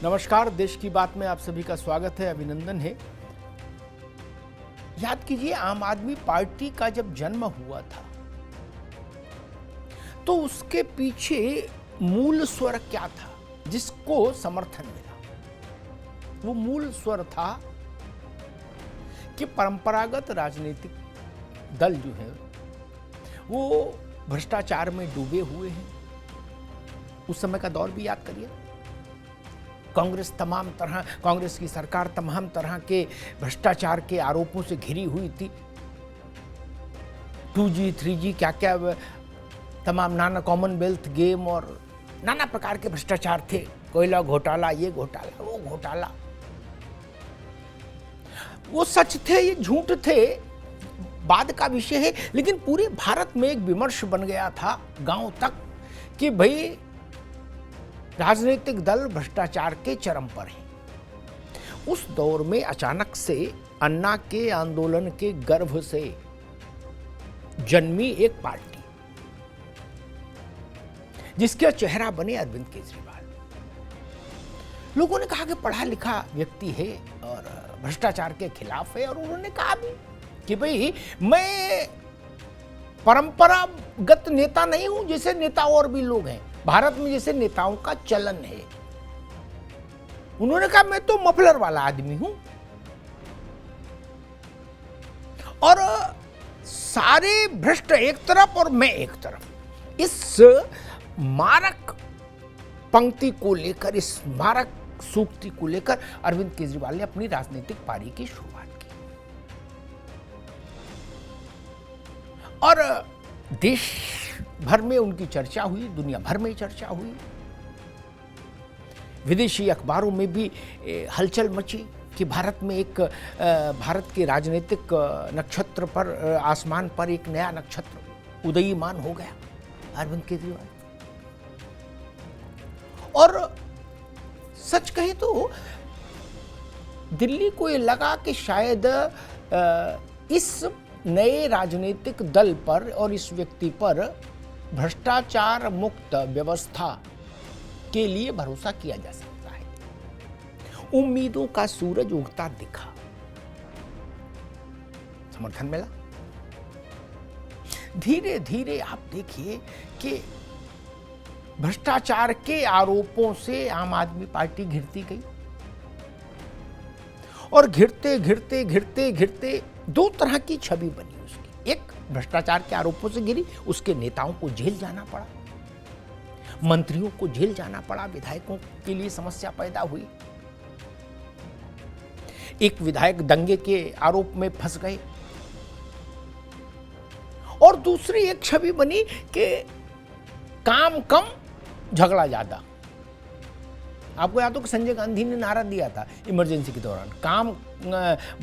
नमस्कार, देश की बात में आप सभी का स्वागत है, अभिनंदन है। याद कीजिए, आम आदमी पार्टी का जब जन्म हुआ था तो उसके पीछे मूल स्वर क्या था जिसको समर्थन मिला। वो मूल स्वर था कि परंपरागत राजनीतिक दल जो है वो भ्रष्टाचार में डूबे हुए हैं। उस समय का दौर भी याद करिए। कांग्रेस की सरकार तमाम तरह के भ्रष्टाचार के आरोपों से घिरी हुई थी। 2G 3G क्या क्या तमाम नाना कॉमनवेल्थ गेम और नाना प्रकार के भ्रष्टाचार थे। कोयला घोटाला, ये घोटाला, वो घोटाला। वो सच थे, ये झूठ थे, बाद का विषय है। लेकिन पूरे भारत में एक विमर्श बन गया था गांव तक कि भाई राजनीतिक दल भ्रष्टाचार के चरम पर हैं। उस दौर में अचानक से अन्ना के आंदोलन के गर्भ से जन्मी एक पार्टी जिसका चेहरा बने अरविंद केजरीवाल। लोगों ने कहा कि पढ़ा लिखा व्यक्ति है और भ्रष्टाचार के खिलाफ है, और उन्होंने कहा भी कि भाई मैं परंपरागत नेता नहीं हूं जैसे नेता और भी लोग हैं भारत में, जैसे नेताओं का चलन है। उन्होंने कहा मैं तो मफलर वाला आदमी हूं और सारे भ्रष्ट एक तरफ और मैं एक तरफ। इस मारक पंक्ति को लेकर, इस मारक सूक्ति को लेकर अरविंद केजरीवाल ने अपनी राजनीतिक पारी की शुरुआत की और देश भर में उनकी चर्चा हुई, दुनिया भर में चर्चा हुई। विदेशी अखबारों में भी हलचल मची कि भारत में भारत के राजनीतिक नक्षत्र पर, आसमान पर एक नया नक्षत्र उदयीमान हो गया, अरविंद केजरीवाल। और सच कहें तो दिल्ली को ये लगा कि शायद इस नए राजनीतिक दल पर और इस व्यक्ति पर भ्रष्टाचार मुक्त व्यवस्था के लिए भरोसा किया जा सकता है। उम्मीदों का सूरज उगता दिखा, समर्थन मिला। धीरे धीरे आप देखिए कि भ्रष्टाचार के आरोपों से आम आदमी पार्टी घिरती गई और घिरते घिरते घिरते घिरते दो तरह की छवि बनी उसकी। एक भ्रष्टाचार के आरोपों से गिरी, उसके नेताओं को जेल जाना पड़ा, मंत्रियों को जेल जाना पड़ा, विधायकों के लिए समस्या पैदा हुई। एक विधायक दंगे के आरोप में फंस गए और दूसरी एक छवि बनी कि काम कम झगड़ा ज्यादा। आपको याद हो कि संजय गांधी ने नारा दिया था इमरजेंसी के दौरान,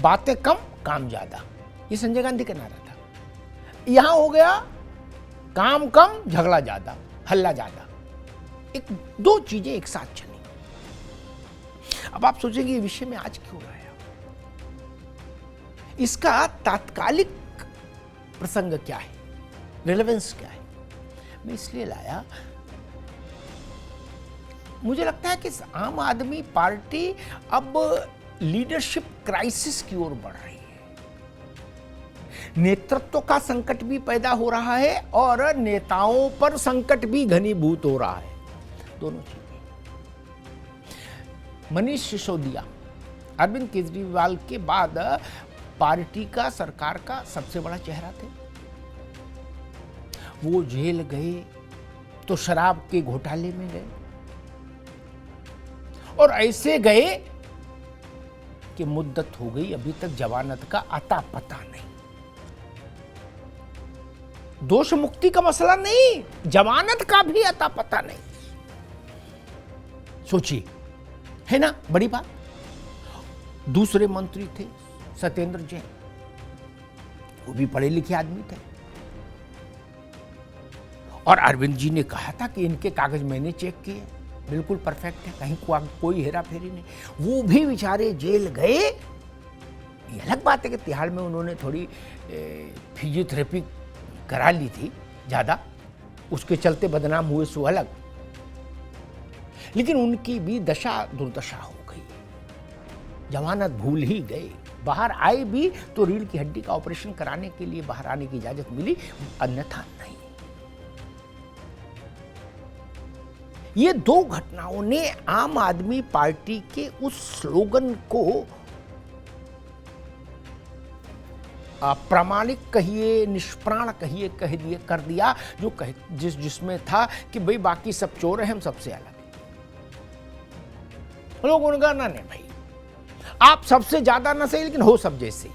बातें कम काम ज्यादा। ये संजय गांधी का नारा था। यहां हो गया काम कम झगड़ा ज्यादा, हल्ला ज्यादा। एक दो चीजें एक साथ चली। अब आप सोचेंगे ये विषय में आज क्यों लाया, इसका तात्कालिक प्रसंग क्या है, रिलेवेंस क्या है। मैं इसलिए लाया, मुझे लगता है कि आम आदमी पार्टी अब लीडरशिप क्राइसिस की ओर बढ़ रही है। नेतृत्व का संकट भी पैदा हो रहा है और नेताओं पर संकट भी घनीभूत हो रहा है। दोनों चीजें। मनीष सिसोदिया अरविंद केजरीवाल के बाद पार्टी का, सरकार का सबसे बड़ा चेहरा थे। वो जेल गए तो शराब के घोटाले में गए और ऐसे गए कि मुद्दत हो गई, अभी तक जमानत का अता पता नहीं। दोष मुक्ति का मसला नहीं, जमानत का भी अता पता नहीं। सोचिए, है ना बड़ी बात। दूसरे मंत्री थे सत्येंद्र जैन, वो भी पढ़े लिखे आदमी थे और अरविंद जी ने कहा था कि इनके कागज मैंने चेक किए, बिल्कुल परफेक्ट है, कहीं कोई हेरा फेरी नहीं। वो भी बेचारे जेल गए। ये अलग बात है कि तिहाड़ में उन्होंने थोड़ी फिजियोथेरेपी करा ली थी ज़्यादा, उसके चलते बदनाम हुए, सो अलग। लेकिन उनकी भी दशा दुर्दशा हो गई, जमानत भूल ही गए। बाहर आए भी तो रीढ़ की हड्डी का ऑपरेशन कराने के लिए बाहर आने की इजाजत मिली, अन्यथा नहीं। ये दो घटनाओं ने आम आदमी पार्टी के उस स्लोगन को प्रामाणिक कहिए, निष्प्राण कहिए, कर दिया, जो जिसमें था कि भाई बाकी सब चोर हैं, हम सबसे अलग हैं। लोगों ने कहा ना नहीं भाई, आप सबसे ज्यादा न सही लेकिन हो सब जैसे,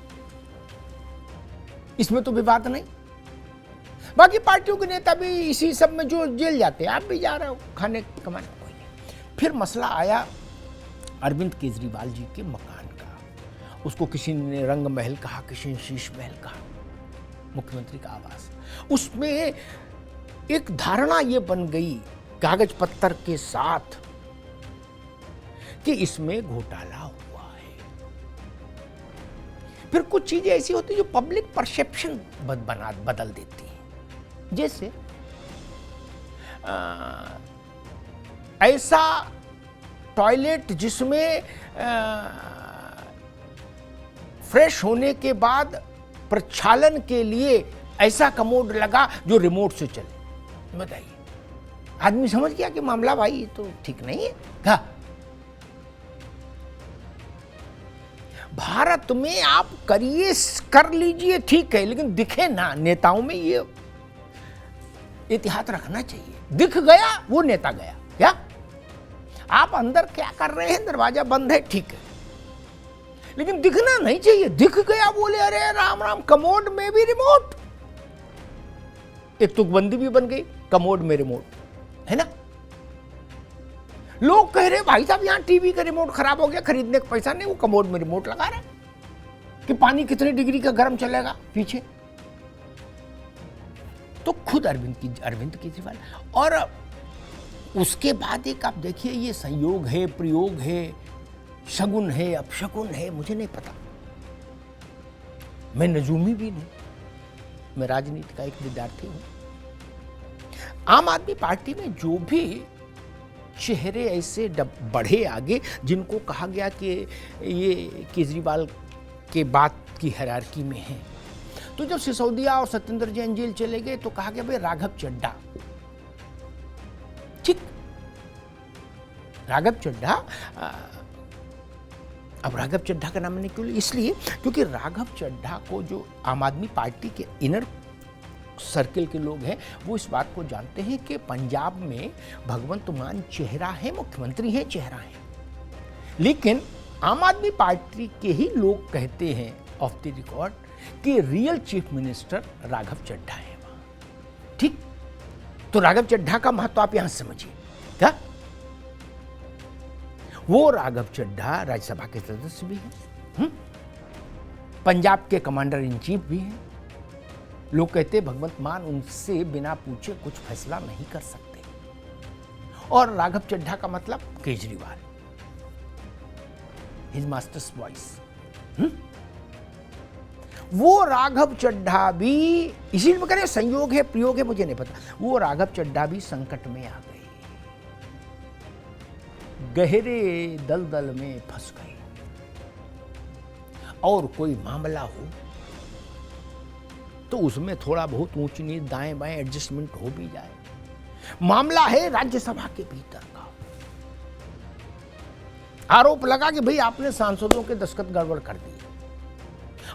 इसमें तो विवाद नहीं। बाकी पार्टियों के नेता भी इसी सब में जो जेल जाते हैं, आप भी जा रहे हो खाने कमाने, कोई नहीं। फिर मसला आया अरविंद केजरीवाल जी के मकान का। उसको किसी ने रंग महल कहा, किसी ने शीश महल कहा, मुख्यमंत्री का आवास। उसमें एक धारणा ये बन गई कागज पत्तर के साथ कि इसमें घोटाला हुआ है। फिर कुछ चीजें ऐसी होती जो पब्लिक परसेप्शन बदल देती है। जैसे ऐसा टॉयलेट जिसमें फ्रेश होने के बाद प्रक्षालन के लिए ऐसा कमोड लगा जो रिमोट से चले। बताइए, आदमी समझ गया कि मामला भाई ये तो ठीक नहीं है। क्या भारत में आप करिए, कर लीजिए, ठीक है, लेकिन दिखे ना। नेताओं में ये एहतियात रखना चाहिए। दिख गया वो नेता गया। क्या आप अंदर क्या कर रहे हैं, दरवाजा बंद है, ठीक है, लेकिन दिखना नहीं चाहिए। दिख गया, बोले अरे राम राम, कमोड में भी रिमोट। एक तुकबंदी भी बन गई, कमोड में रिमोट, है ना। लोग कह रहे भाई साहब यहां टीवी का रिमोट खराब हो गया, खरीदने का पैसा नहीं, वो कमोड में रिमोट लगा रहा है कि पानी कितने डिग्री का गर्म चलेगा पीछे। तो खुद अरविंद केजरीवाल। और उसके बाद एक आप देखिए, ये संयोग है, प्रयोग है, शगुन है, अपशगुन है, मुझे नहीं पता। मैं नजूमी भी नहीं, मैं राजनीति का एक विद्यार्थी हूं। आम आदमी पार्टी में जो भी चेहरे ऐसे बढ़े आगे, जिनको कहा गया कि ये केजरीवाल के बाद की हायरार्की में है, तो जब सिसोदिया और सत्येंद्र जैन जेल चले गए तो कहा गया भाई राघव चड्ढा, ठीक, राघव चड्ढा। अब राघव चड्ढा का नाम मैंने क्यों लिया? इसलिए क्योंकि राघव चड्ढा को जो आम आदमी पार्टी के इनर सर्किल के लोग हैं, वो इस बात को जानते हैं कि पंजाब में भगवंत मान चेहरा है, मुख्यमंत्री है, चेहरा है, लेकिन आम आदमी पार्टी के ही लोग कहते हैं ऑफ द रिकॉर्ड कि real chief minister Raghav Chadha है वहां, ठीक। तो राघव चड्ढा का महत्व आप यहां समझिए। क्या वो राघव चड्ढा राज्यसभा के सदस्य भी हैं, पंजाब के कमांडर इन चीफ भी हैं। लोग कहते हैं भगवंत मान उनसे बिना पूछे कुछ फैसला नहीं कर सकते। और राघव चड्ढा का मतलब केजरीवाल, हिज मास्टर्स वॉइस। वो राघव चड्ढा भी, इसीलिए मैं कह रहा संयोग है, प्रयोग है, मुझे नहीं पता, वो राघव चड्ढा भी संकट में आ गए, गहरे दलदल में फंस गए। और कोई मामला हो तो उसमें थोड़ा बहुत ऊंच नीच, दाएं बाएं एडजस्टमेंट हो भी जाए। मामला है राज्यसभा के भीतर का। आरोप लगा कि भाई आपने सांसदों के दस्तखत गड़बड़ कर दिए,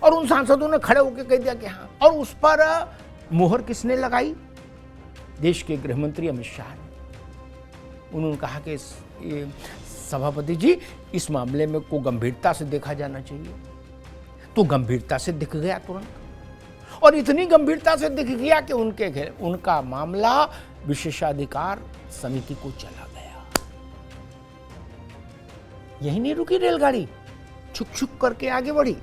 और उन सांसदों ने खड़े होकर कह दिया कि हाँ, और उस पर मुहर किसने लगाई? देश के गृह मंत्री अमित शाह ने। उन्होंने कहा कि सभापति जी, इस मामले में को गंभीरता से देखा जाना चाहिए। तो गंभीरता से दिख गया तुरंत, और इतनी गंभीरता से दिख गया कि उनका मामला विशेषाधिकार समिति को चला गया। यही नहीं रुकी रेलगाड़ी, छुक छुक करके आगे बढ़ी,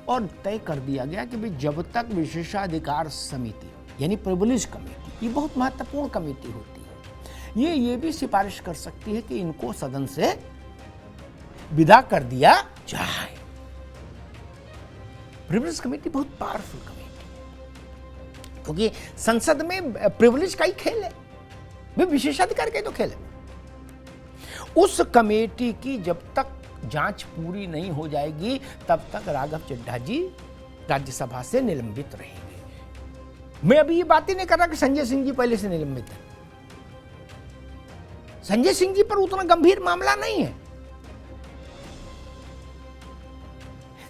और तय कर दिया गया कि भाई जब तक विशेषाधिकार समिति यानी प्रिविलेज कमेटी, ये बहुत महत्वपूर्ण कमेटी होती है, ये भी सिफारिश कर सकती है कि इनको सदन से विदा कर दिया जाए। प्रिविलेज कमेटी बहुत पावरफुल कमेटी है, क्योंकि संसद में प्रिविलेज का ही खेल है, वे विशेषाधिकार का ही तो खेल है। उस कमेटी की जब तक जांच पूरी नहीं हो जाएगी तब तक राघव चड्ढा जी राज्यसभा से निलंबित रहेंगे। मैं अभी ये बात ही नहीं कर रहा कि संजय सिंह जी पहले से निलंबित है। संजय सिंह जी पर उतना गंभीर मामला नहीं है,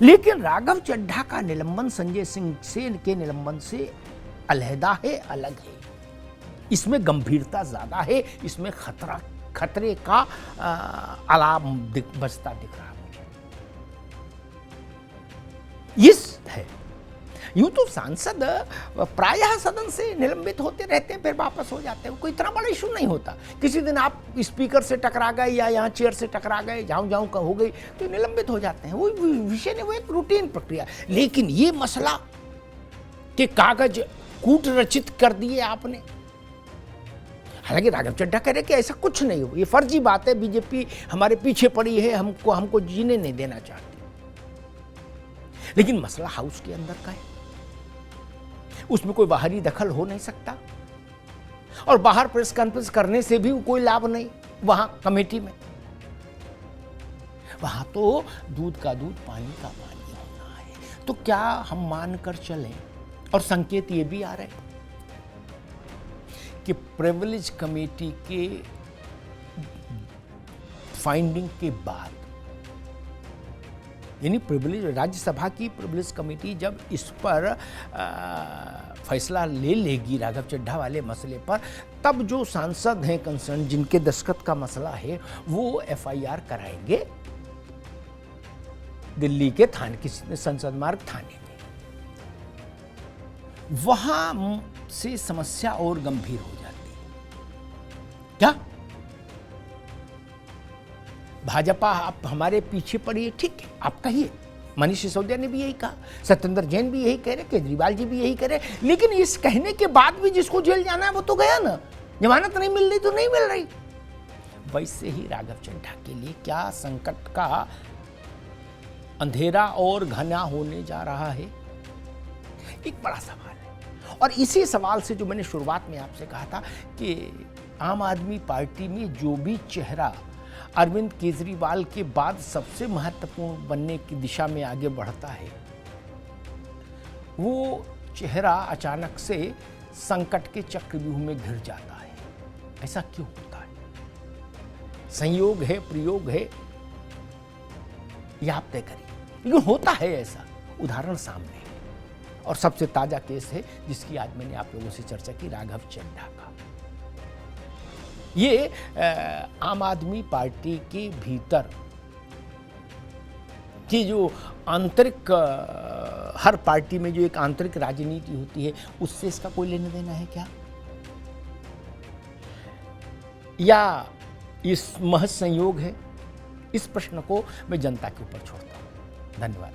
लेकिन राघव चड्ढा का निलंबन संजय सिंह के निलंबन से अलहदा है, अलग है। इसमें गंभीरता ज्यादा है, इसमें खतरे का अलार्म बजता दिख रहा मुझे। इस है यूं तो सांसद प्रायः सदन से निलंबित होते रहते हैं, फिर वापस हो जाते हैं, कोई इतना बड़ा इशू नहीं होता। किसी दिन आप स्पीकर से टकरा गए या यहाँ चेयर से टकरा गए, जाऊं का हो गई तो निलंबित हो जाते हैं, वो विषय नहीं, वो एक रूटीन प्रक्रिया। लेकिन ये मसला कि कागज कूट रचित कर दिए आपने, हालांकि राघव चड्ढा कह रहे कि ऐसा कुछ नहीं हो, ये फर्जी बात है, बीजेपी हमारे पीछे पड़ी है, हमको जीने नहीं देना चाहती। लेकिन मसला हाउस के अंदर का है, उसमें कोई बाहरी दखल हो नहीं सकता, और बाहर प्रेस कॉन्फ्रेंस करने से भी कोई लाभ नहीं। वहां कमेटी में वहां तो दूध का दूध पानी का पानी होना है। तो क्या हम मानकर चलें, और संकेत ये भी आ रहे हैं कि प्रिविलेज कमेटी के फाइंडिंग के बाद, यानी प्रिविलेज राज्यसभा की प्रिविलेज कमेटी जब इस पर फैसला ले लेगी राघव चड्ढा वाले मसले पर, तब जो सांसद हैं कंसर्न, जिनके दस्तखत का मसला है, वो एफआईआर कराएंगे दिल्ली के थाने, किसी संसद मार्ग थाने में। वहां से समस्या और गंभीर हो जाती है। क्या भाजपा आप हमारे पीछे पड़ी है? ठीक है, आप कहिए। मनीष सिसोदिया ने भी यही कहा, सत्येंद्र जैन भी यही कह रहे, केजरीवाल जी भी यही कह रहे, लेकिन इस कहने के बाद भी जिसको जेल जाना है वो तो गया ना, जमानत नहीं मिल रही तो नहीं मिल रही। वैसे ही राघव चड्ढा के लिए क्या संकट का अंधेरा और घना होने जा रहा है, एक बड़ा सवाल है। और इसी सवाल से जो मैंने शुरुआत में आपसे कहा था कि आम आदमी पार्टी में जो भी चेहरा अरविंद केजरीवाल के बाद सबसे महत्वपूर्ण बनने की दिशा में आगे बढ़ता है, वो चेहरा अचानक से संकट के चक्रव्यूह में घिर जाता है। ऐसा क्यों होता है? संयोग है, प्रयोग है, यह आप तय करिए, लेकिन होता है ऐसा। उदाहरण सामने है, और सबसे ताजा केस है जिसकी आज मैंने आप लोगों से चर्चा की, राघव चड्ढा का। ये आम आदमी पार्टी के भीतर की जो आंतरिक, हर पार्टी में जो एक आंतरिक राजनीति होती है, उससे इसका कोई लेना देना है क्या, या इस महज संयोग है? इस प्रश्न को मैं जनता के ऊपर छोड़ता हूं। धन्यवाद।